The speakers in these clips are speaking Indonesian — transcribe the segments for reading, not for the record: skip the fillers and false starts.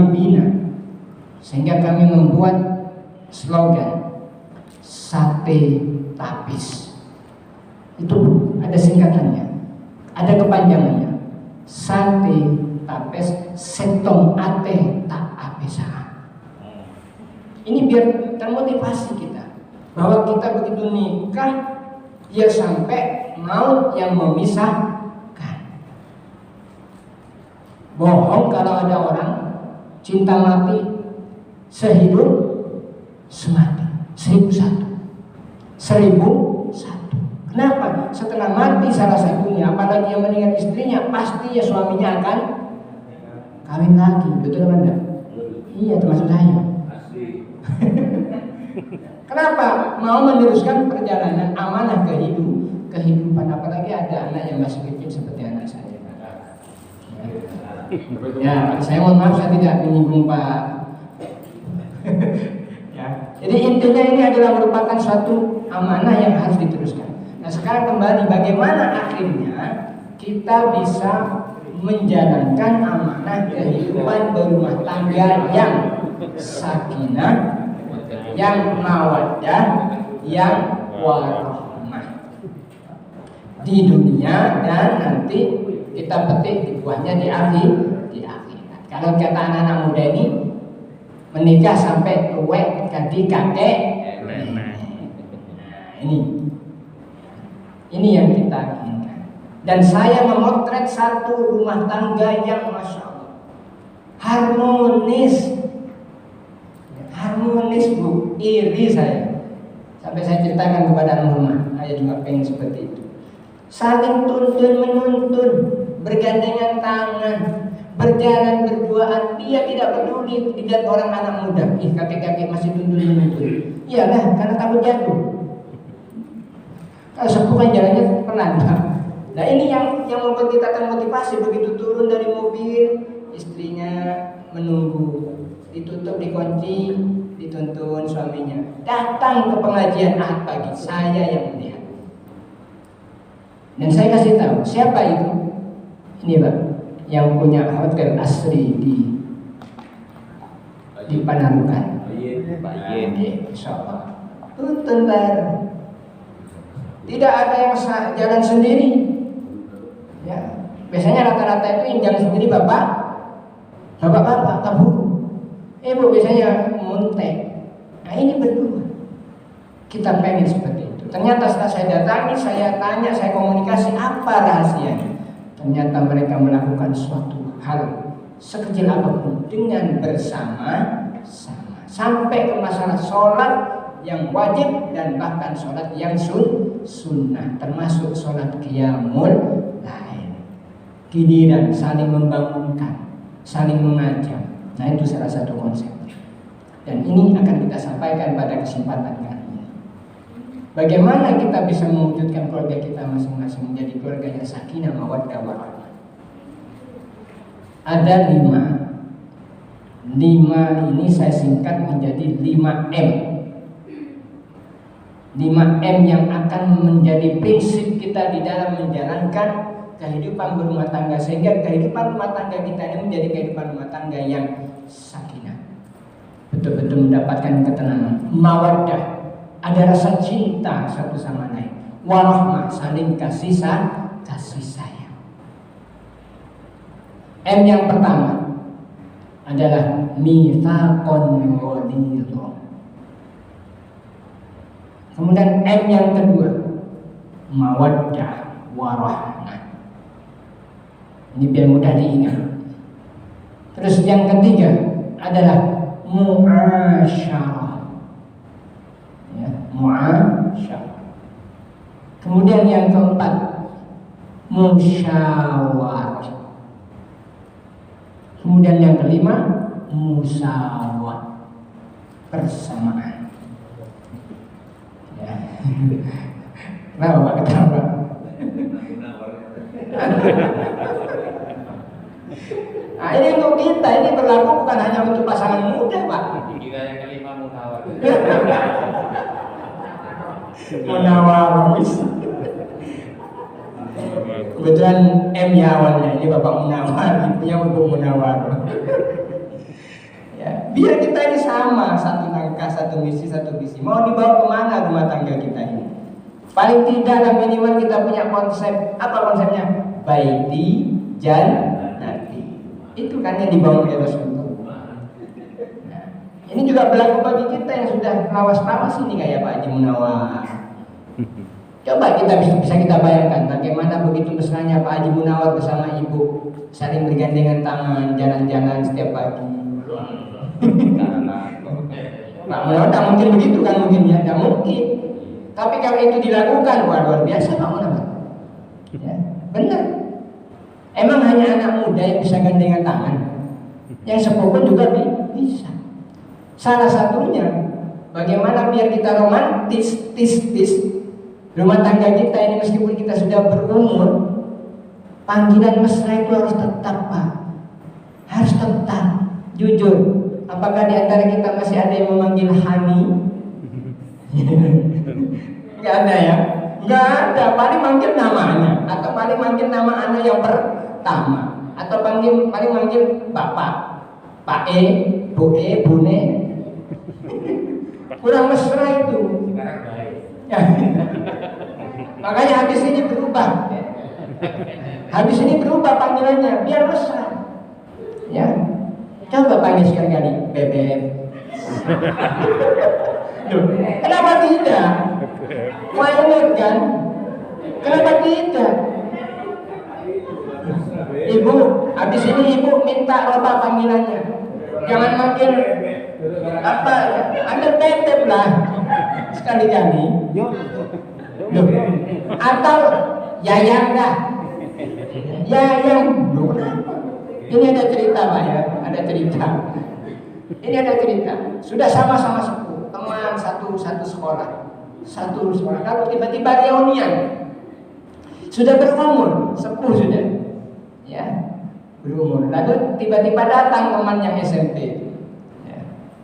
kami bina, sehingga kami membuat slogan sate tapis. Itu ada singkatannya, ada kepanjangannya. Sate tapis setong ate tak apesa. Ini biar termotivasi kita bahwa kita begitu nikah ya sampai maut yang memisahkan. Bohong kalau ada orang cinta mati sehidup semati, 1001. Kenapa? Setelah mati salah satunya, apalagi yang meninggal istrinya, pasti ya suaminya akan kawin lagi, betul kan? Iya, termasuk saya. Kenapa? Mau meneruskan perjalanan amanah kehidupan, apalagi ada anak yang masih kecil seperti anak saya. Ya, saya mohon maaf, saya tidak menyinggung Pak. Ya, jadi intinya ini adalah merupakan suatu amanah yang harus diteruskan. Nah, sekarang kembali bagaimana akhirnya kita bisa menjalankan amanah kehidupan berumah tangga yang sakinah, yang mawaddah, yang warahmah di dunia, dan nanti kita petik di buahnya di akhirat. Kalau kata anak-anak muda ini menikah sampai tua ganti kakek. Nah, ini yang kita inginkan. Dan saya memotret satu rumah tangga yang masya Allah harmonis Bu, iri saya. Sampai saya ceritakan kepada anak rumah, saya juga pengen seperti itu. Saling tuntun menuntun, bergandengan tangan, berjalan berduaan. Dia tidak peduli dilihat orang anak muda, kakek-kakek masih tuntun menuntun. Iyalah, karena takut jatuh. Kalau sepuh kan jalannya pelan. Nah, ini yang membuat kita termotivasi. Begitu turun dari mobil, istrinya menunggu, ditutup, dikunci, dituntun suaminya. Datang ke pengajian Ahad pagi, saya yang melihat. Dan saya kasih tahu siapa itu. Ini Pak, yang punya hotel asri di Panarukan. Pak Yen, insyaallah. Tuntun bareng. Tidak ada yang jalan sendiri. Ya, biasanya rata-rata itu yang jalan sendiri bapak kabur. Bu biasanya muntek. Nah, ini berdua. Kita pengen seperti itu. Ternyata setelah saya datangi, saya tanya, saya komunikasi apa rahasianya. Ternyata mereka melakukan suatu hal sekecil apapun dengan bersama-sama. Sampai ke masalah sholat yang wajib dan bahkan sholat yang sunnah, termasuk sholat qiyamul lail. Giliran saling membangunkan, saling mengajak. Nah, itu salah satu konsep. Dan ini akan kita sampaikan pada kesempatan kali ini. Bagaimana kita bisa mewujudkan keluarga kita masing-masing menjadi keluarga yang sakinah, mawaddah, warahmah. Ada 5 ini saya singkat menjadi 5M. 5M yang akan menjadi prinsip kita di dalam menjalankan kehidupan berumah tangga, sehingga kehidupan rumah tangga kita ini menjadi kehidupan rumah tangga yang sakinah, betul-betul mendapatkan ketenangan. Mawaddah, ada rasa cinta satu sama lain. Warahmah, saling kasih sayang. M yang pertama adalah mitsaqon ghalidh. Kemudian M yang kedua mawaddah warahmah. Ini biar mudah diingat. Terus yang ketiga adalah muasyarah. Ya, muasyarah. Kemudian yang keempat musyawarah. Kemudian yang kelima musawah, persamaan. Ya. Kenapa Pak ketawa? Nah, ini untuk kita, ini berlaku bukan hanya untuk pasangan muda Pak. Kita yang kelima munawar. Munawar. Kebetulan M ya awalnya, ini Bapak Munawar, ibunya Ibu Munawar. Biar kita ini sama, satu langkah, satu misi, satu visi. Mau dibawa kemana rumah tangga kita ini? Paling tidak dan minimal kita punya konsep. Apa konsepnya? Baiti jannati. Itu kan yang dibawa oleh Rasulullah. Nah, ini juga berlaku bagi kita yang sudah lawas-lawas ini kayak Pak Haji Munawar. Coba bisa kita bayangkan bagaimana begitu mesranya Pak Haji Munawar bersama ibu saling bergandengan tangan, jalan-jalan setiap pagi. Pak Munawar tak mungkin begitu kan, mungkin ya, tak mungkin. Tapi kalau itu dilakukan, wah luar biasa Pak Munawar. Ya, benar. Emang hanya anak muda yang bisa gandengan tangan, yang sepuh pun juga bisa. Salah satunya, bagaimana biar kita romantis, rumah tangga kita ini meskipun kita sudah berumur, panggilan mesra itu harus tetap Pak, harus tetap, jujur. Apakah di antara kita masih ada yang memanggil Hani? Nggak ada ya? Nggak ada, paling manggil namanya, atau paling manggil nama anak yang pertama, atau paling manggil Bapak, Pak E, Bu E, Bune. Kurang mesra itu. Sekarang baik. Ya. Makanya habis ini berubah. Habis ini berubah panggilannya, biar mesra. Ya. Coba panggil sekali-kali BBM. Kenapa tidak? Mainan kan? Kenapa tidak? Ibu, habis ini ibu minta rubah panggilannya. Jangan manggil apa? Ambil tetep lah sekali-kali. Atau Yayang dah. Yayang. Ini ada cerita Pak ya, ada cerita. Ini ada cerita. Sudah sama-sama sepuh, teman satu sekolah. Kalau tiba-tiba reunian, sudah berumur, sepuh sudah, ya berumur. Lalu tiba-tiba datang teman yang SMP. Ya.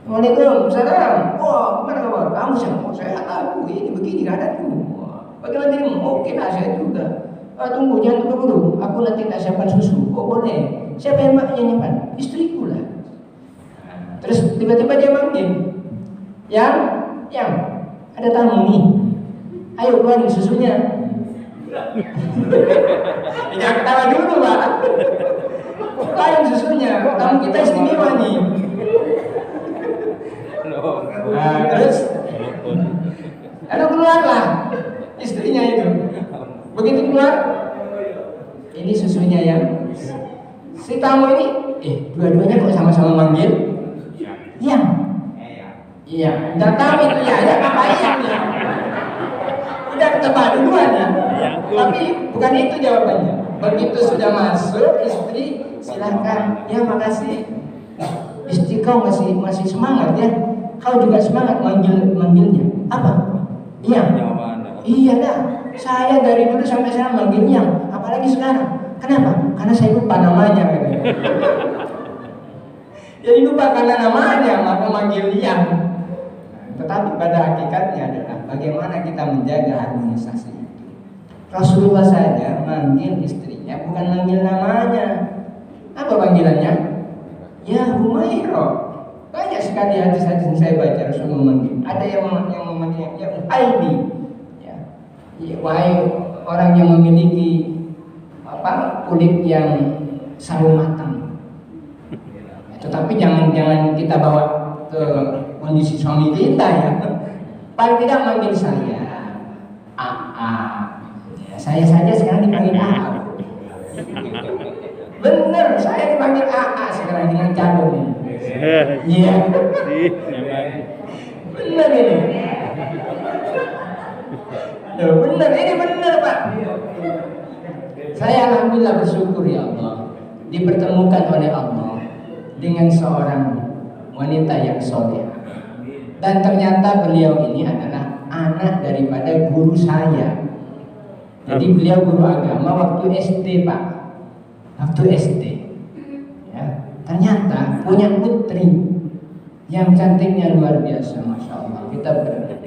Waalaikumsalam. Wah, gimana kabar? Kamu siapa? Saya tahu ini begini keadaanku. Bagaimana dirimu? Oke lah, saya juga. Tunggu, jangan tunggu dulu. Aku nanti tak siapkan susu. Oh boleh. Siapa yang nyimpan? Istriku lah. Terus tiba-tiba dia manggil, yang ada tamu nih. Ayo keluarin susunya. Jangan ketawa dulu Pak. Keluarin susunya. Tamu kita istimewa nih. Nah, terus lalu keluarlah istrinya itu. Begitu keluar, ini susunya yang si tamu ini, dua-duanya kok sama-sama manggil? Iya, nggak tahu itu ya apa ya? Udah ketebak duluan ya. Tapi bukan itu jawabannya. Begitu sudah masuk, istri silahkan. Ya makasih. Istri kau masih semangat ya. Kau juga semangat manggilnya. Apa? Iya. Iya dah. Saya dari dulu sampai sekarang manggilnya. Apalagi sekarang. Kenapa? Karena saya lupa namanya. Jadi lupa karena namanya, maka manggil yang. Tetapi pada hakikatnya adalah bagaimana kita menjaga harmonisasi itu. Rasulullah saja manggil istrinya bukan manggil namanya. Apa panggilannya? Ya Humairah. Banyak sekali hadis-hadis yang saya baca Rasulullah memanggil. Ada yang memanggilnya ya Uhaidi. Ya, wahai orang yang memiliki kulit yang selalu matang. Tetapi jangan kita bawa ke kondisi suami kita ya. Paling tidak manggil saya AA. Ya, saya saja sekarang dipanggil AA. Bener, saya dipanggil AA sekarang dengan calon ini. Iya. Bener ini. Bener, ini bener Pak. Saya alhamdulillah bersyukur ya Allah dipertemukan oleh Allah dengan seorang wanita yang soleh. Dan ternyata beliau ini adalah anak daripada guru saya. Jadi beliau guru agama waktu SD Pak. Waktu SD ya, ternyata punya putri yang cantiknya luar biasa. Masya Allah. Kita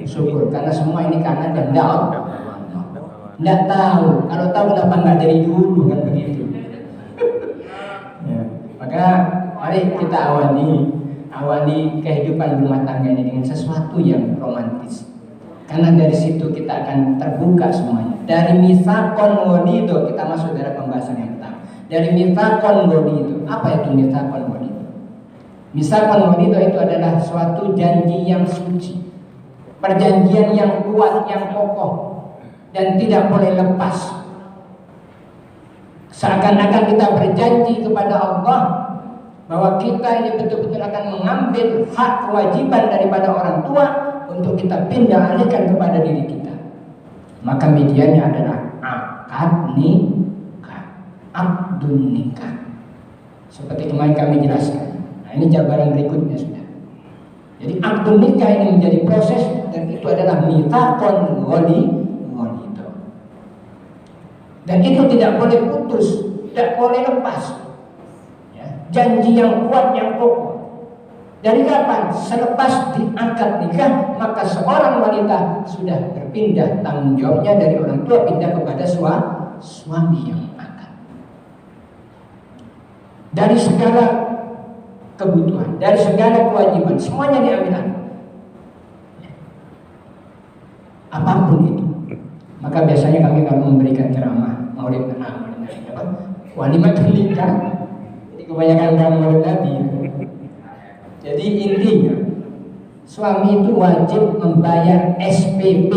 bersyukur karena semua ini karena kehendak Allah. Nggak tahu, kalau tahu kenapa nggak dari dulu kan begitu. Ya. Maka mari kita awali awali kehidupan rumah tangga ini dengan sesuatu yang romantis. Karena dari situ kita akan terbuka semuanya. Dari mitsaqon ghalido kita masuk dalam pembahasan yang pertama. Dari mitsaqon ghalido. Apa itu mitsaqon ghalido? Mitsaqon ghalido itu adalah suatu janji yang suci. Perjanjian yang kuat, yang kokoh dan tidak boleh lepas. Seakan-akan kita berjanji kepada Allah bahwa kita ini betul-betul akan mengambil hak kewajiban daripada orang tua untuk kita pindah alihkan kepada diri kita. Maka medianya adalah akad nikah, akdun nikah. Seperti kemarin kami jelaskan. Nah, ini jabaran berikutnya sudah. Jadi akdun nikah ini menjadi proses dan itu adalah mitsaqon ghalido. Dan itu tidak boleh putus, tidak boleh lepas. Ya, janji yang kuat, yang kokoh. Dari kapan? Selepas diangkat nikah, maka seorang wanita sudah berpindah tanggung jawabnya dari orang tua pindah kepada suami yang angkat. Dari segala kebutuhan, dari segala kewajiban, semuanya diambil alih. Apapun itu. Maka biasanya kami kalau memberikan ceramah maulid walimat nikah, jadi kebanyakan orang maulid Nabi. Jadi intinya suami itu wajib membayar SPP,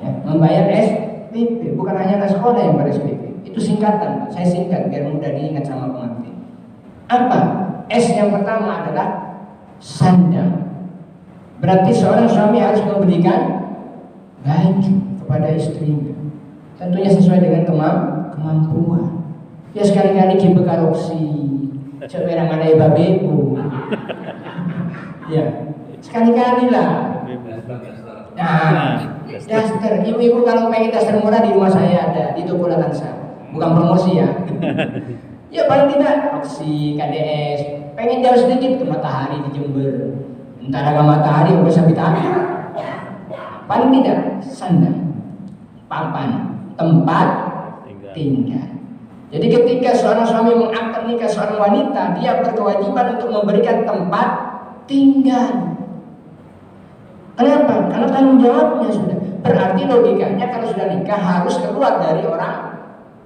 ya, membayar SPP, bukan hanya ke sekolah yang bayar SPP. Itu singkatan, saya singkat biar mudah diingat sama pengerti. Apa? S yang pertama adalah sandang. Berarti seorang suami harus memberikan baju kepada istrinya, tentunya sesuai dengan kemampuan. Ya sekali-kali kita karoksi. Sebenarnya mana ya babeku. Ya, sekali-kali lah. Nah, daster. Ibu-ibu kalau pengen daster murah di rumah saya ada di toko Latansa. Bukan promosi ya. Ya paling tidak opsi KDS. Pengen jauh sedikit ke Matahari di Jember. Entar agak Matahari bisa bitanya. Paling tidak sandang, papan, tempat tinggal. Jadi ketika seorang suami mengangkat nikah seorang wanita, dia berkewajiban untuk memberikan tempat tinggal. Kenapa? Karena tanggung jawabnya sudah. Berarti logikanya kalau sudah nikah harus keluar dari orang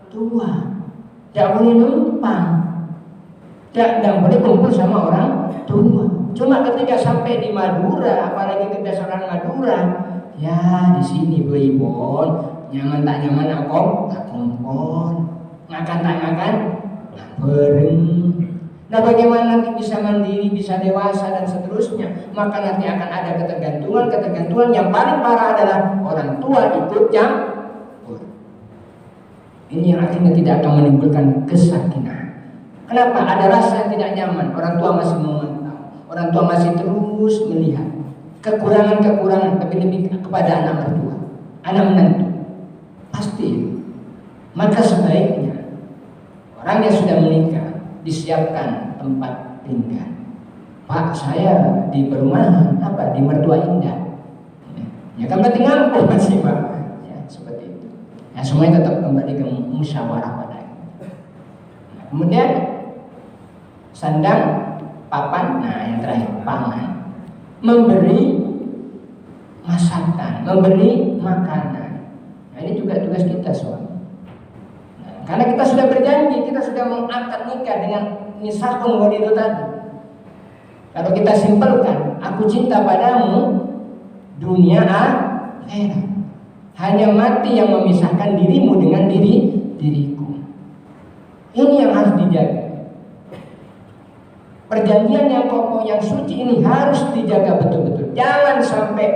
tua. Tidak boleh numpang. Tidak boleh kumpul sama orang tua. Cuma ketika sampai di Madura, apalagi kebiasaan Madura, ya di sini Bu Ibon, nyaman tak nyaman aku tak kumpul. Ngakan tak ngakan bareng. Nah bagaimana nanti bisa mandiri, bisa dewasa dan seterusnya? Maka nanti akan ada ketergantungan yang paling parah adalah orang tua ikut campur. Ini yang artinya tidak akan menimbulkan kesakinah. Kenapa? Ada rasa yang tidak nyaman. Orang tua masih memantau, orang tua masih terus melihat kekurangan-kekurangan lebih kepada anak mertua, anak menantu. Pasti. Maka sebaiknya orang yang sudah menikah disiapkan tempat tinggal. Pak, saya di perumahan di mertua indah. Ya kan berarti ngampung masih Pak. Ya, seperti itu. Ya semuanya tetap kembali ke musyawarah pada. Nah, kemudian sandang, papan, nah yang terakhir pangan. Memberi masakan, memberi makanan. Nah ini juga tugas kita suami. Karena kita sudah berjanji, kita sudah mengangkat nikah dengan mitsaqon ghalido tadi. Kalau kita simpelkan, aku cinta padamu dunia akhirat. Hanya mati yang memisahkan dirimu dengan diriku. Ini yang harus dijaga. Perjanjian yang kokoh, yang suci ini harus dijaga betul-betul. Jangan sampai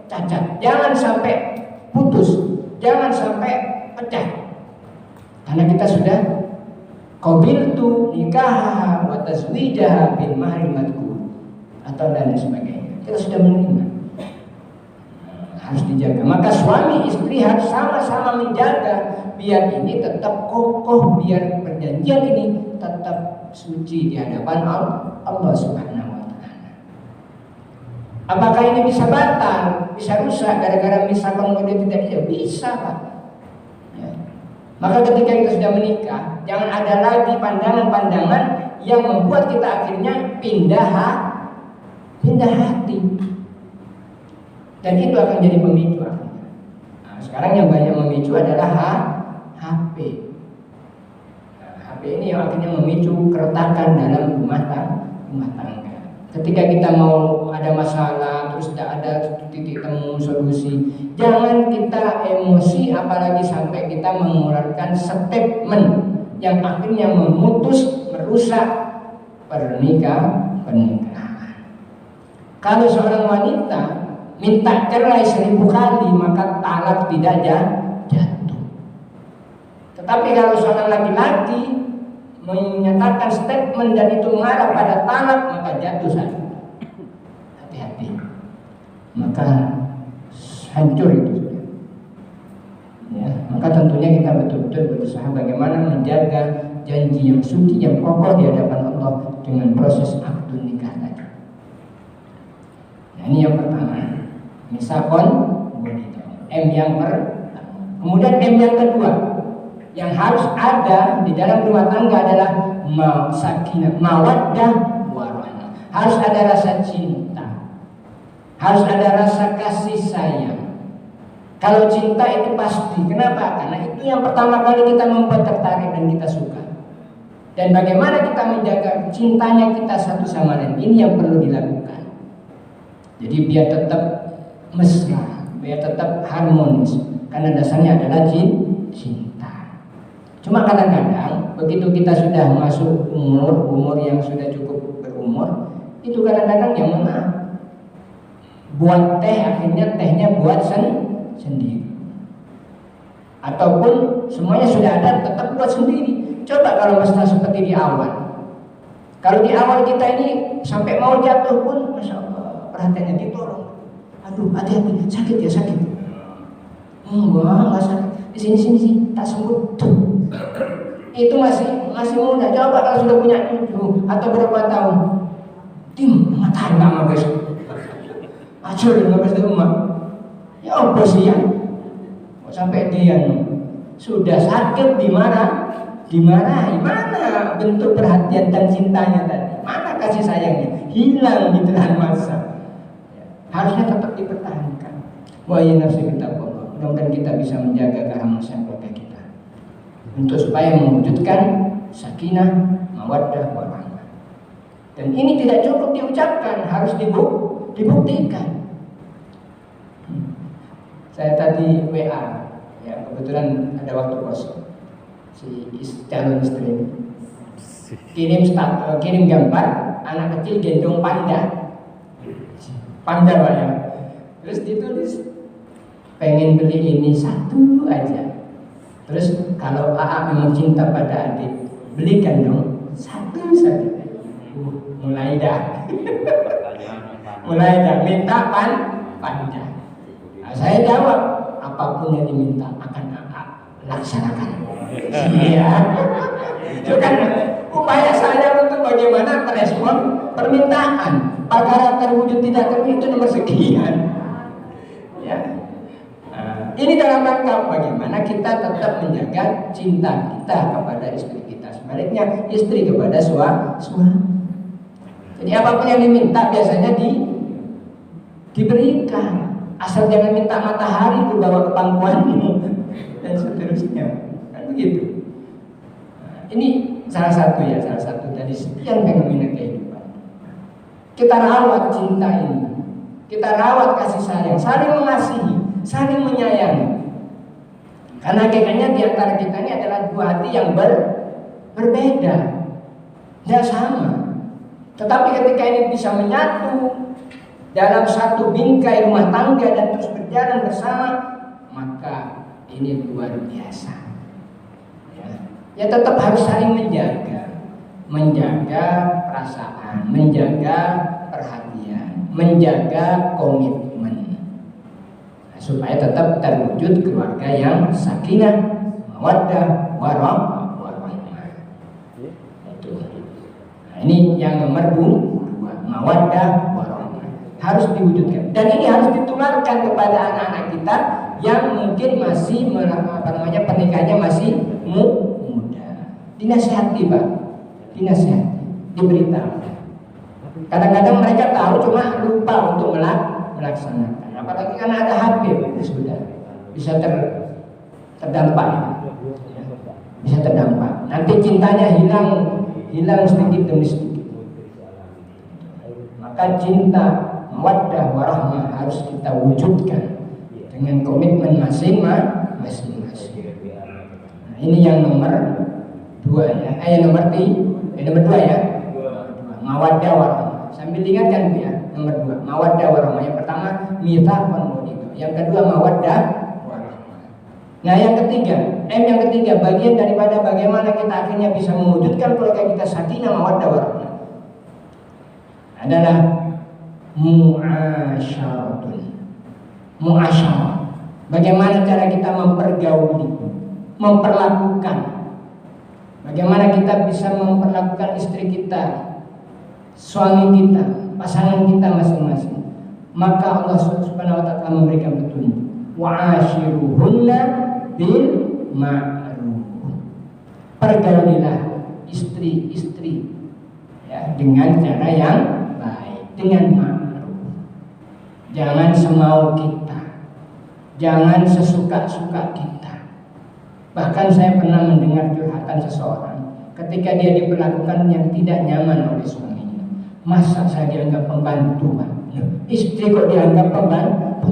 cacat, jangan sampai putus, jangan sampai pecah. Karena kita sudah qabiltu nikah wa tazwijaha bil mahri madkur atau dan sebagainya. Kita sudah menerima. Harus dijaga. Maka suami istri harus sama-sama menjaga biar ini tetap kokoh, biar perjanjian ini tetap suci di hadapan Allah Subhanahu wa taala. Apakah ini bisa batal, bisa rusak gara-gara mitsaqon ghalido tidak? Bisa, Pak. Maka ketika kita sudah menikah, jangan ada lagi pandangan-pandangan yang membuat kita akhirnya pindah hati. Dan itu akan jadi pemicu akhirnya. Nah, sekarang yang banyak memicu adalah HP. Nah, HP ini yang akhirnya memicu keretakan dalam rumah tangga. Ketika kita mau ada masalah, terus tidak ada titik temu solusi, jangan kita emosi, apalagi sampai kita mengeluarkan statement yang akhirnya merusak pernikahan. Kalau seorang wanita minta cerai 1000 kali, maka talak tidak jatuh. Tetapi kalau seorang laki-laki menyatakan statement dan itu mengarah pada talak, maka jatuh saja. Hati-hati, maka hancur itu sudah. Ya, maka tentunya kita betul-betul berusaha bagaimana menjaga janji yang suci, yang kokoh di hadapan Allah dengan proses akad nikah tadi. Nah, ini yang pertama, misakon M yang pertama. Kemudian M yang kedua yang harus ada di dalam rumah tangga adalah sakinah, mawaddah, warahmah. Harus ada rasa cinta, harus ada rasa kasih sayang. Kalau cinta itu pasti. Kenapa? Karena itu yang pertama kali kita membuat tertarik dan kita suka. Dan bagaimana kita menjaga cintanya kita satu sama lain, ini yang perlu dilakukan. Jadi biar tetap mesra, biar tetap harmonis. Karena dasarnya adalah cinta. Cuma kadang-kadang begitu kita sudah masuk umur yang sudah cukup berumur, itu kadang-kadang yang mana buat teh, akhirnya tehnya buat sendiri. Ataupun semuanya sudah ada, tetap buat sendiri. Coba kalau mesra seperti di awal. Kalau di awal kita ini sampai mau jatuh pun, Masya Allah, perhatiannya ditolong. Aduh, hati-hati, sakit ya, sakit. Enggak sakit. Di sini tak sembuh. Itu masih muda. Coba kalau sudah punya cucu atau berapa tahun, ngatain nggak guys, acur nggak bisa rumah. Ya apa sih ya? Sampai dia sudah sakit dimarahi. Mana bentuk perhatian dan cintanya tadi? Mana kasih sayangnya? Hilang di tengah masa. Harusnya tetap dipertahankan. Wa ya nafsi kita Allah. Mudah-mudahan kita bisa menjaga keharmonisan keluarga kita untuk supaya mewujudkan sakinah, mawaddah, warahmah. Dan ini tidak cukup diucapkan, harus dibuktikan. Saya tadi WA, ya kebetulan ada waktu kosong. Si calon istri kirim gambar anak kecil gendong panda Pak ya. Terus ditulis pengen beli ini satu aja. Terus kalau AA memang cinta pada adik, belikan dong satu saja. Mulai dah minta panda. Nah, saya jawab, apapun yang diminta akan AA laksanakan. Iya. Itu kan upaya saya untuk bagaimana merespon permintaan. Agar terwujud tidak terwujud itu nomor sekian. Ya. Nah, ini dalam rangka bagaimana kita tetap menjaga cinta kita kepada istri kita. Sebaliknya istri kepada suami. Jadi apapun yang diminta biasanya diberikan. Asal jangan minta matahari dibawa ke pangkuanmu dan seterusnya. Kan begitu. Nah, ini salah satu dari sekian fenomena kehidupan. Kita rawat cinta ini, kita rawat kasih sayang, saling mengasihi, saling menyayangi. Karena hakikatnya di antara kita ini adalah dua hati yang berbeda, tidak sama. Tetapi ketika ini bisa menyatu dalam satu bingkai rumah tangga dan terus berjalan bersama, maka ini luar biasa. Ya tetap harus saling menjaga perasaan, menjaga perhatian, menjaga komitmen, supaya tetap terwujud keluarga yang sakinah, mawaddah, warahmah. Nah, ini yang nomor 2, mawaddah, warahmah harus diwujudkan, dan ini harus ditularkan kepada anak-anak kita yang mungkin masih pernikahannya masih dinasihati Pak, dinasihati, diberitahu. Kadang-kadang mereka tahu cuma lupa untuk melaksanakan. Apalagi kan ada HP, sudah bisa terdampak, ya. Bisa terdampak. Nanti cintanya hilang sedikit demi sedikit. Maka cinta, mawaddah, warahmah harus kita wujudkan dengan komitmen masing-masing. Nah, ini yang nomor 2 ya. Nomor 2 ya. Mawaddah warahmah. Sambil diingatkan Bu ya. Nomor 2, mawaddah warahmah. Yang pertama mitsaqun wadid. Yang kedua mawaddah warahmah. Nah, yang ketiga, bagian daripada bagaimana kita akhirnya bisa mewujudkan keluarga kita sakinah mawaddah warahmah adalah muasyarah. Bagaimana cara kita mempergauli, memperlakukan. Bagaimana kita bisa memperlakukan istri kita, suami kita, pasangan kita masing-masing. Maka Allah Subhanahu wa taala memberikan petunjuk. Wa'ashiruhunna bil ma'ruf. Pergaulilah istri-istri ya, dengan cara yang baik, dengan ma'ruf. Jangan semau kita, jangan sesuka-suka kita. Bahkan saya pernah mendengar curhatan seseorang ketika dia diperlakukan yang tidak nyaman oleh suaminya. Masa saya dianggap pembantu, Pak? Istri kok dianggap pembantu?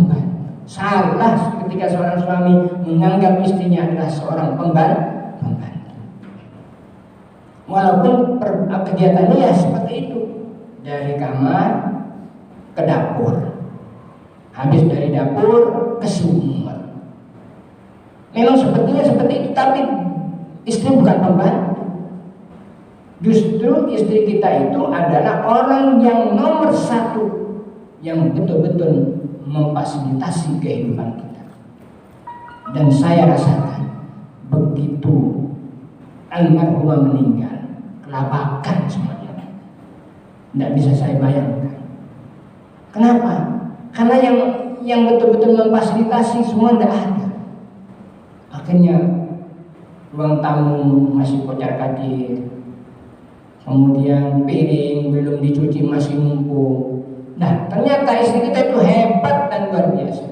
Salah ketika seorang suami menganggap istrinya adalah seorang pembantu. Walaupun kegiatannya ya seperti itu, dari kamar ke dapur, habis dari dapur ke sumur. Memang sepertinya seperti itu, tapi istri bukan pembantu. Justru istri kita itu adalah orang yang nomor 1 yang betul-betul memfasilitasi kehidupan kita. Dan saya rasakan begitu almarhumah meninggal, kelabakan semuanya. Tidak bisa saya bayangkan. Kenapa? Karena yang betul-betul memfasilitasi semua tidak ada. Akhirnya ruang tamu masih kocar-kacir, kemudian piring belum dicuci masih numpuk. Nah, ternyata istri kita itu hebat dan luar biasa.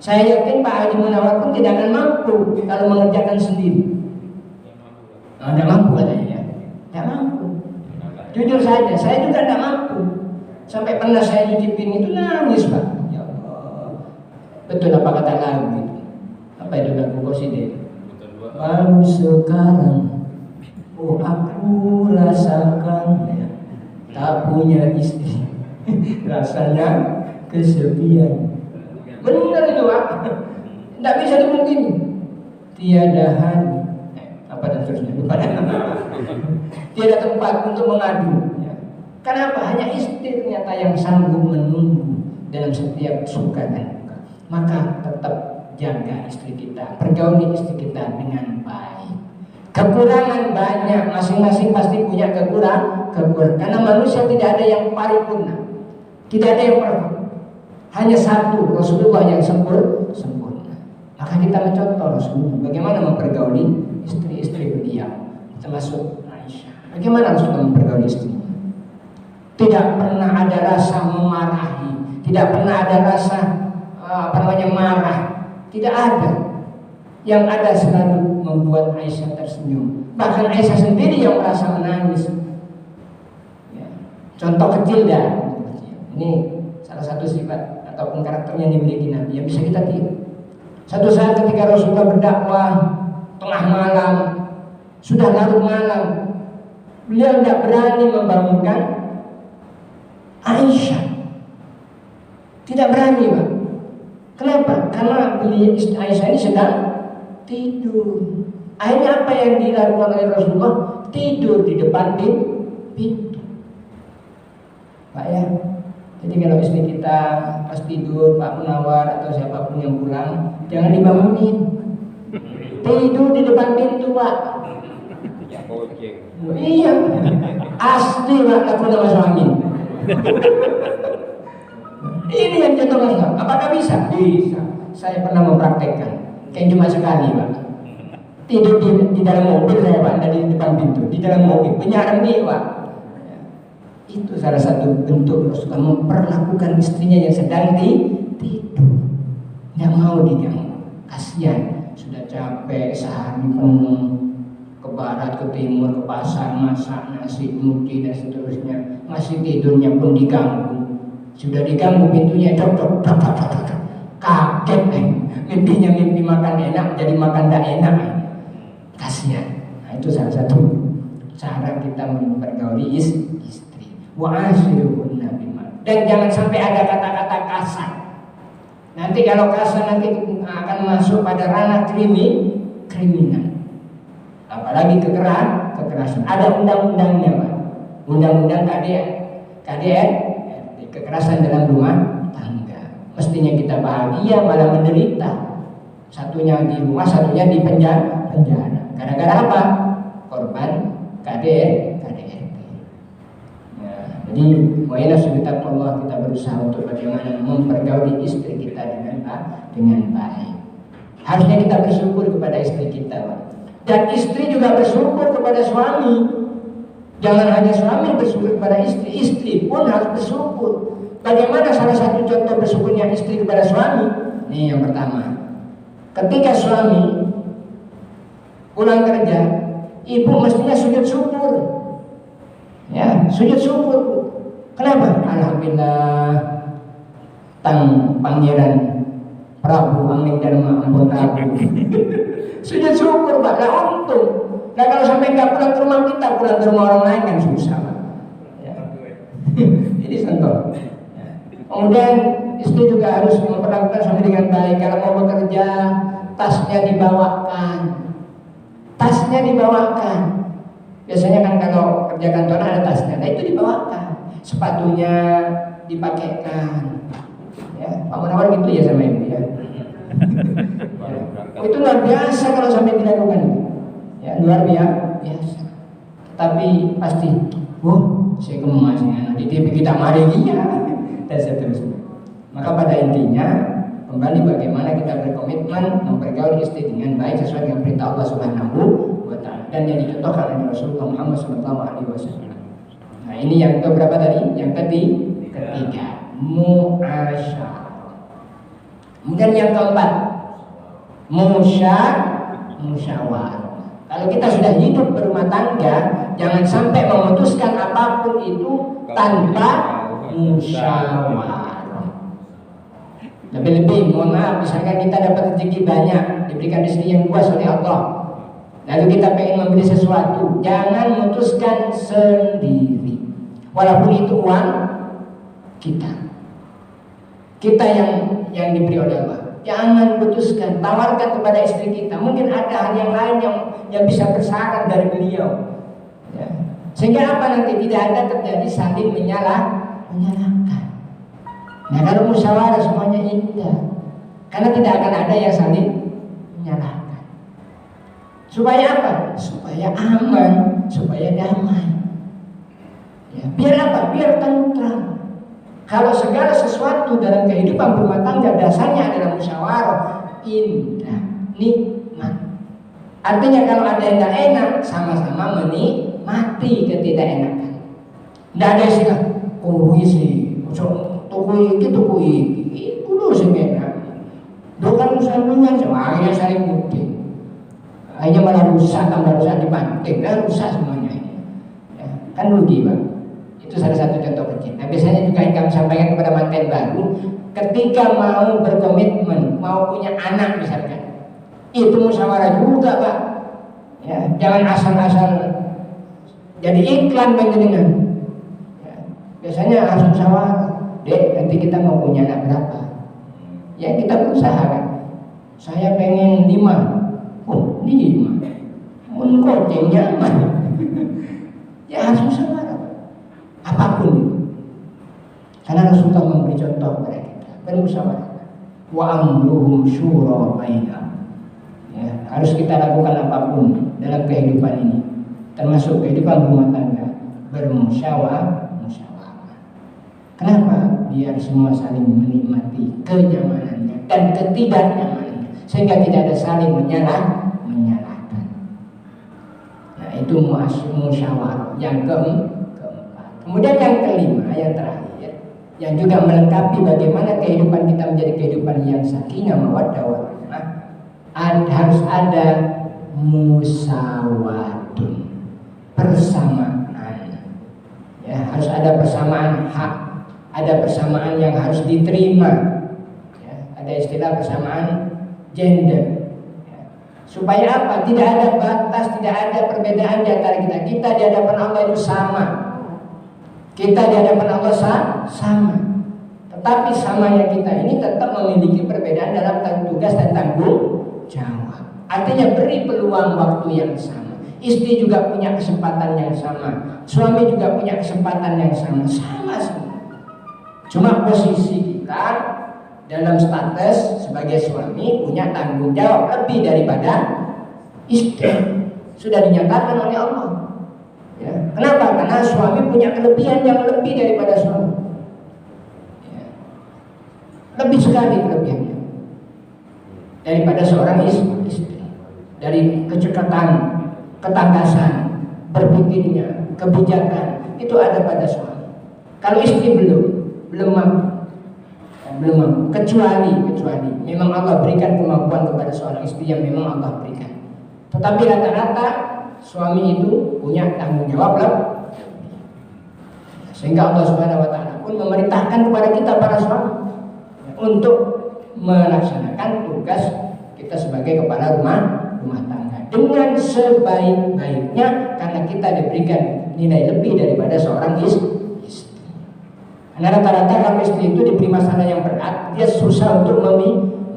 Saya yakin Pak Haji Munawar pun tidak akan mampu kalau mengerjakan sendiri. Tidak mampu katanya ya. Tidak mampu. Jujur saja, saya juga tidak mampu. Sampai pernah saya cuci piring itu nangis Pak. Ya Allah. Betul apa kata lagu itu? Apa itu lagu Qasidah? Baru sekarang, oh aku rasakan ya, tak punya istri. Rasanya kesepian. Benar itu Pak. Tidak bisa dimungkini. Tiada hari apa dan seterusnya. Tiada tempat untuk mengadu ya. Kenapa? Hanya istri ternyata yang sanggup menunggu dalam setiap suka dan duka. Maka tetap jaga istri kita, pergauli istri kita dengan baik. Kekurangan banyak, masing-masing pasti punya kekurangan. Karena manusia tidak ada yang paripurna. Tidak ada yang perfect. Hanya satu, Rasulullah yang sempurna. Maka kita mencontoh Rasulullah bagaimana mempergauli istri-istri beliau, termasuk Aisyah. Bagaimana Rasulullah mempergauli istrinya? Tidak pernah ada rasa memarahi, tidak pernah ada rasa marah, tidak ada. Yang ada selalu membuat Aisyah tersenyum. Bahkan Aisyah sendiri yang merasa menangis. Ya. Contoh kecil dah. Ini salah satu sifat ataupun karakter yang dimiliki Nabi yang bisa kita tiru. Satu saat ketika Rasulullah berdakwah tengah malam, sudah larut malam, beliau tidak berani membangunkan Aisyah. Tidak berani Pak. Kenapa? Karena beliau Aisyah ini sedang tidur. Akhirnya apa yang dilakukan oleh Rasulullah? Tidur di depan pintu. Pak ya. Jadi kalau istri kita pas tidur, Pak Munawar atau siapapun yang pulang, jangan dibangunin. Tidur di depan pintu Pak. Iya. Asli Pak, takut sama suami. Ini yang contoh Pak. Apakah bisa? Bisa. Saya pernah mempraktekkan. Kayak cuma sekali Pak. Tidur di dalam mobil saya Pak, dari depan pintu, di dalam mobil, penyiaran dia Pak. Itu salah satu bentuk Rasulullah memperlakukan istrinya yang sedang tidur, nggak mau diganggu. Kasihan, sudah capek sehari penuh, ke barat, ke timur, ke pasar, masak nasi, nyuci dan seterusnya, masih tidurnya pun diganggu. Sudah diganggu pintunya, dok, kaget mimpinya mimpi makan enak, jadi makan tak enak. Kasihan. Nah, itu salah satu cara kita mempergauli istri. Wa ashiruhunna bima'ruf. Dan jangan sampai ada kata-kata kasar. Nanti kalau kasar nanti akan masuk pada ranah kriminal. Apalagi kekerasan. Ada undang-undangnya Pak. Undang-undang KDR, kekerasan dalam rumah tangga. Mestinya kita bahagia malah menderita. Satunya di rumah, satunya di penjara. Gara-gara apa? Korban KDRT. Ya, jadi wa'inna sekitar Allah kita berusaha untuk bagaimana mempergauli istri kita dengan baik. Harusnya kita bersyukur kepada istri kita Pak. Dan istri juga bersyukur kepada suami. Jangan hanya suami bersyukur kepada istri, istri pun harus bersyukur. Bagaimana salah satu contoh bersyukurnya istri kepada suami? Ini yang pertama. Ketika suami pulang kerja, ibu mestinya sujud syukur. Ya, sujud syukur. Kenapa? Alhamdulillah, Pangeran Prabu Angin Dharma Ampun Prabu. Sujud syukur Pak, nah untung. Nah kalau sampai nggak pulang ke rumah kita, pulang ke rumah orang lain kan susah Pak. Ya. Ini contoh. Ya. Kemudian istri juga harus memperlakukan suami dengan baik. Kalau mau bekerja, tasnya dibawakan. Biasanya kan kalau kerja kantoran ada tasnya, nah itu dibawakan. Sepatunya dipakaikan. Ya, Pak Munawar gitu ya sama ibu ya. Itu luar biasa kalau sampai dilakukan. Ya, luar biasa. Tapi pasti, saya kemasnya nanti dia kita mari dia dan seterusnya. Maka pada intinya kembali bagaimana kita berkomitmen mempergauli istri dengan baik sesuai dengan perintah Allah Subhanahu wa taala dan yang dicontohkan oleh Rasulullah Muhammad SAW. Nah, ini yang keberapa tadi? Yang ketiga, muasyarah. Kemudian yang keempat, musyawarah. Kalau kita sudah hidup berumah tangga, jangan sampai memutuskan apapun itu tanpa musyawarah. Lebih-lebih, mohon maaf, misalkan kita dapat rezeki banyak, diberikan rezeki yang luas oleh Allah, lalu kita pengen membeli sesuatu, jangan memutuskan sendiri, walaupun itu uang kita yang diberi oleh Allah. Jangan putuskan, tawarkan kepada istri kita. Mungkin ada hal yang lain yang bisa bersaran dari beliau. Ya. Sehingga apa nanti tidak ada terjadi saling menyalahkan. Nah kalau musyawarah semuanya indah, karena tidak akan ada yang saling menyalahkan. Supaya apa? Supaya aman, supaya damai. Ya, biar apa? Biar tentram. Kalau segala sesuatu dalam kehidupan rumah tangga dasarnya adalah musyawarah, indah, nikmat. Artinya kalau ada yang tidak enak, sama-sama menikmati ketidakenakan. Tidak ada istilah, tuku iki, itu loh sing enak. Dokan usahanya akhirnya saling putih. Akhirnya malah rusak, tambah rusak dibanting, rusak semuanya. Ya, kan rugi Pak. Itu salah satu contoh kecil. Nah biasanya juga yang kami sampaikan kepada manten baru, ketika mau berkomitmen, mau punya anak misalkan, itu musyawarah juga Pak. Ya, jangan asal-asal jadi iklan dengan. Ya, biasanya harus musyawarah. Dek, nanti kita mau punya anak berapa? Ya kita berusaha kan. Saya pengen 5. Oh 5. Mun kucing nyaman. Ya harus musyawarah. Apapun itu. Karena Rasulullah memberi contoh kepada kita. Bermusyawarah. Wa amruhum syura bainahum. Ya, harus kita lakukan apapun dalam kehidupan ini. Termasuk kehidupan rumah tangga. Bermusyawarah. Kenapa? Biar semua saling menikmati kenyamanannya dan ketidaknyamanannya, sehingga tidak ada saling menyalahkan. itu musyawarah. Yang keempat. Kemudian yang kelima, yang terakhir, yang juga melengkapi bagaimana kehidupan kita menjadi kehidupan yang sakinah mawaddah warahmah, harus ada musawadun, persamaan. Ya, harus ada persamaan hak, ada persamaan yang harus diterima. Ya, ada istilah persamaan gender. Supaya apa? Tidak ada batas, tidak ada perbedaan di antara kita. Kita di hadapan Allah itu sama. Kita di hadapan Allah sama. Tetapi samanya kita ini tetap memiliki perbedaan dalam tugas dan tanggung jawab. Artinya beri peluang waktu yang sama. Istri juga punya kesempatan yang sama. Suami juga punya kesempatan yang sama. Sama semua. Cuma posisi kita dalam status sebagai suami punya tanggung jawab lebih daripada istri. Sudah dinyatakan oleh Allah. Ya. Kenapa? Karena suami punya kelebihan yang lebih daripada suami. Ya. Lebih sekali kelebihannya daripada seorang istri. Dari kecekatan, ketangkasan, berpikirnya, kebijakan itu ada pada suami. Kalau istri belum mampu, kecuali memang Allah berikan kemampuan kepada seorang istri yang memang Allah berikan. Tetapi rata-rata suami itu punya tanggung jawab lebih. Sehingga Allah Subhanahu wa taala pun memerintahkan kepada kita para suami untuk melaksanakan tugas kita sebagai kepala rumah tangga dengan sebaik-baiknya, karena kita diberikan nilai lebih daripada seorang istri. Karena rata-rata kalau istri itu diberi masalah yang berat, dia susah untuk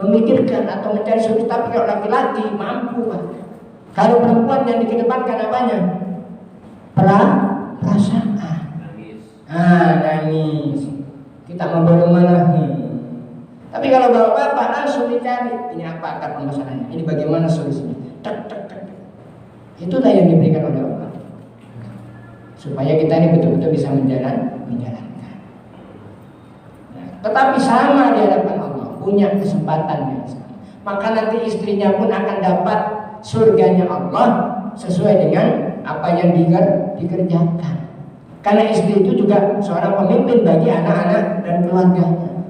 memikirkan atau mencari solusi. Tapi kalau laki-laki mampu, Pak. Kalau perempuan yang dikedepankan apanya? Perasaan. Nangis. Kita membawa malah. Tapi kalau bapak-bapak langsung dicari, ini apa akar permasalahannya? Ini bagaimana solusinya? Tek. Itulah yang diberikan oleh Allah. Supaya kita ini betul-betul bisa menjalankan. Tetapi sama di hadapan Allah, punya kesempatan yang sama. Maka nanti istrinya pun akan dapat surganya Allah sesuai dengan apa yang dikerjakan. Karena istri itu juga seorang pemimpin bagi anak-anak dan keluarganya.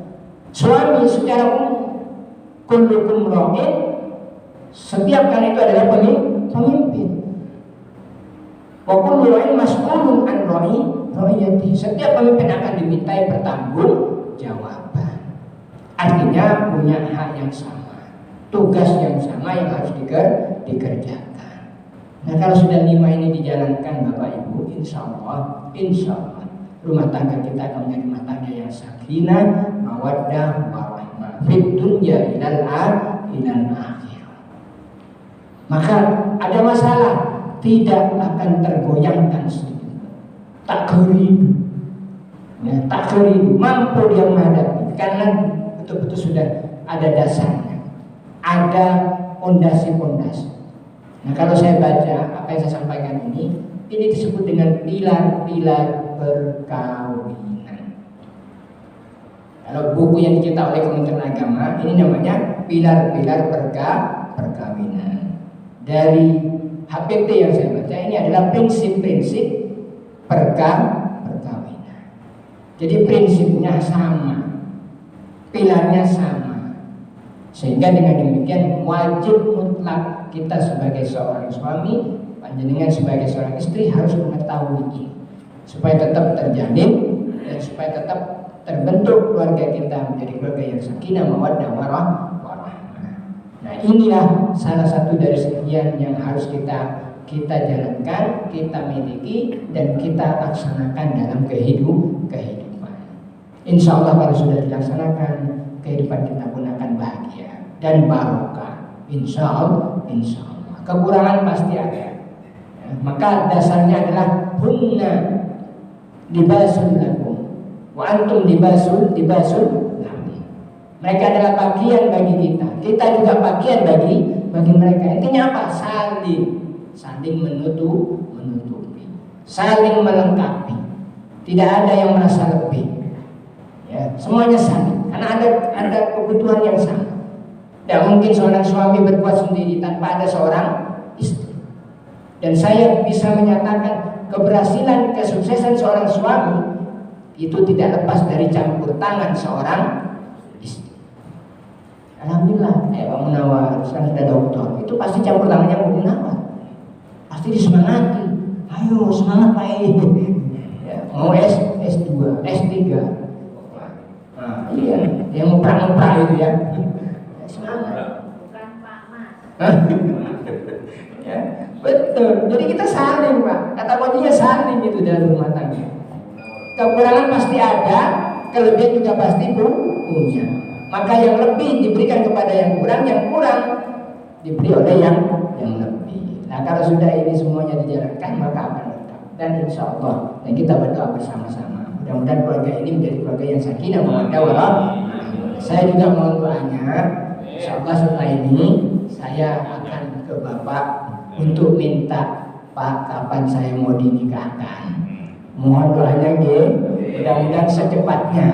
Suami secara umum, kullukum ra'in, setiap kali itu adalah pemimpin. Wa kullu ra'in mas'ulun an ra'iyati. Setiap pemimpin akan dimintai pertanggungjawaban. Artinya punya hak yang sama, tugas yang sama yang harus dikerjakan. Nah, kalau sudah 5 ini dijalankan Bapak Ibu, insya Allah rumah tangga kita akan menjadi rumah tangga yang sakinah, mawaddah, warahmah, fid dunya ilal akhirah. Maka ada masalah, tidak akan tergoyahkan sedikit. Tak geridu, mampu dia menghadapi, karena betul-betul sudah ada dasarnya, ada pondasi-pondasi. Nah, kalau saya baca apa yang saya sampaikan ini disebut dengan pilar-pilar perkawinan. Kalau buku yang dicetak oleh Kementerian Agama, ini namanya pilar-pilar perkawinan. Dari HPT yang saya baca, ini adalah prinsip-prinsip perkawinan. Jadi prinsipnya sama, pilarnya sama, sehingga dengan demikian wajib mutlak kita sebagai seorang suami, panjenengan sebagai seorang istri harus mengetahui ini, supaya tetap terjalin dan supaya tetap terbentuk keluarga kita menjadi keluarga yang sakinah, mawaddah, warahmah. Nah, inilah salah satu dari sekian yang harus kita jalankan, kita miliki dan kita laksanakan dalam kehidupan. Insya Allah kalau sudah dilaksanakan, kehidupan kita pun akan bahagia dan barokah. Insya Allah. Kekurangan pasti ada. Ya, maka dasarnya adalah hunna libasun lakum wa antum libasun lakum. Mereka adalah bagian bagi kita juga bagian bagi mereka. Intinya apa? Saling menutupi, saling melengkapi. Tidak ada yang merasa lebih. Ya, semuanya saling, karena ada kebutuhan yang sama. Tidak mungkin seorang suami berbuat sendiri tanpa ada seorang istri. Dan saya bisa menyatakan keberhasilan, kesuksesan seorang suami itu tidak lepas dari campur tangan seorang istri. Alhamdulillah, Pak Munawar, sekarang sudah doktor, itu pasti campur tangannya Pak Munawar. Pasti disemangati, ayo semangat Pak ini. Ya, mau S2, S3. Nah, iya, yang ngeprak-ngeprak itu ya. Semangat. Bukan Pak Mas. Ya, betul. Jadi kita saling, Pak. Kata kuncinya saling itu dalam rumah tangga. Kekurangan pasti ada, kelebihan juga pasti punya. Maka yang lebih diberikan kepada yang kurang diberi oleh yang lebih. Nah, kalau sudah ini semuanya dijalankan, maka akan lengkap. Dan insya Allah, dan kita berdoa bersama-sama. Mudah-mudahan keluarga ini menjadi keluarga yang sakinah mawaddah warahmah. Saya juga mohon doanya. Insya Allah setelah ini saya akan ke Bapak untuk minta, Pak, kapan saya mau dinikahkan. Mohon doanya, mudah-mudahan secepatnya.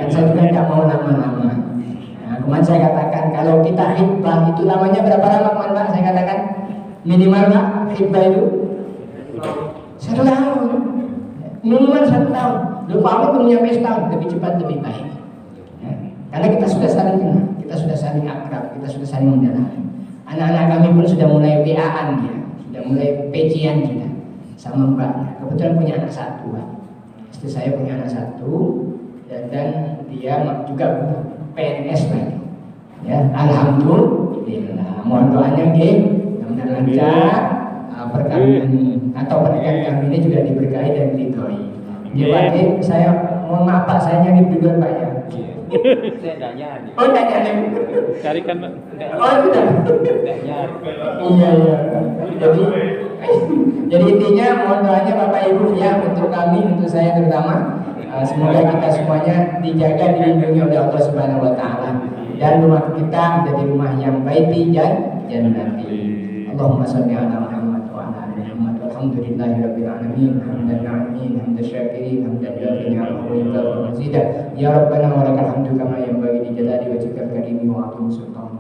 Kan saya juga tidak mau lama-lama. Nah, kemarin saya katakan kalau kita khidbah itu lamanya berapa lama kemarin Pak? Saya katakan minimal Pak khidbah itu 1 tahun. Minimal 1 tahun. Lupa Allah belum nyampe setahun, lebih cepat lebih baik. Ya, karena kita sudah saling kenal, kita sudah saling akrab, kita sudah saling mendalami. Anak-anak kami pun sudah mulai WA-an dia, sudah mulai PC-an sudah sama mbaknya. Kebetulan punya anak 1 Pak. Istri saya punya anak 1 dan dia juga PNS lagi. Ya, alhamdulillah. Mohon doanya mudah-mudahan lancar. Perkawinan atau pernikahan kami ini juga diberkahi dan diridhoi. Jadi saya mohon maaf Pak, saya nyari duluan Pak ya. Saya tidak nyari. Oh tidak nyari. Carikan. Oh sudah. Tidak nyari. Iya. Jadi intinya mohon doanya Bapak Ibu ya untuk kami, untuk saya terutama. Semoga kita semuanya dijaga, dilindungi oleh Allah Subhanahu Wa Taala dan rumah kita menjadi rumah yang baiti dan jannati. Allahumma shalli ala Muhammad wa ala ali Muhammad. Alhamdulillahirabbil alamin. Hamdan alamin, hamdan syakirin, hamdan yakin ya Allah wa yukafi mazida. Ya Rabbana wa lakal hamdu kama yanbaghi li jalali wajhikal karim wa 'azimi sultan.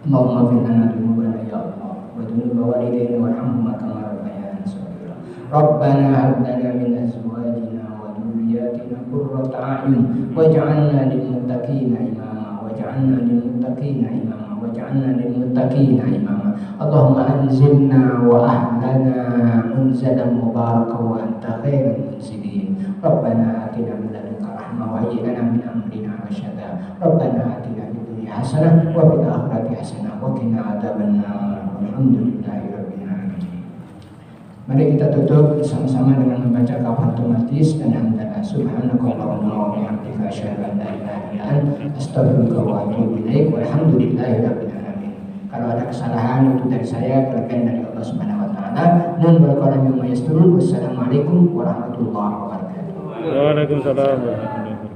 Allahumma fir lana dzunubana ya Allah wa dzunuba walidayna warhamhuma kama rabbayana shaghira. Rabbana hab lana min azwajina wa dhurriyyatina qurrata a'yun waj'alna lil muttaqina imama waj'alna lil muttaqina imama waj'alna lil muttaqina imama. Allahumma anzilna wa ahlana munzalan mubarakan wa anta khairul munzilin. Rabbana atina min ladunka rahmah wa hayyi lana min amrina rasyada. Rabbana atina fid dunya hasanah wa fil akhirati hasanah wa qina adzabannar. Alhamdulillahirabbil alamin. Mari kita tutup sama-sama dengan membaca kafaratul majlis dan hamdalah. Subhanakallahumma wa bihamdika asyhadu an la ilaha illa anta astaghfiruka wa atubu ilaik. Walhamdulillahirabbil alamin. Kalau ada kesalahan itu dari saya, kelebihan dari Allah Subhanahu Wa Taala. Nun berkolam yang mayasturun. Wassalamualaikum warahmatullahi wabarakatuh. Waalaikumsalam warahmatullahi wabarakatuh.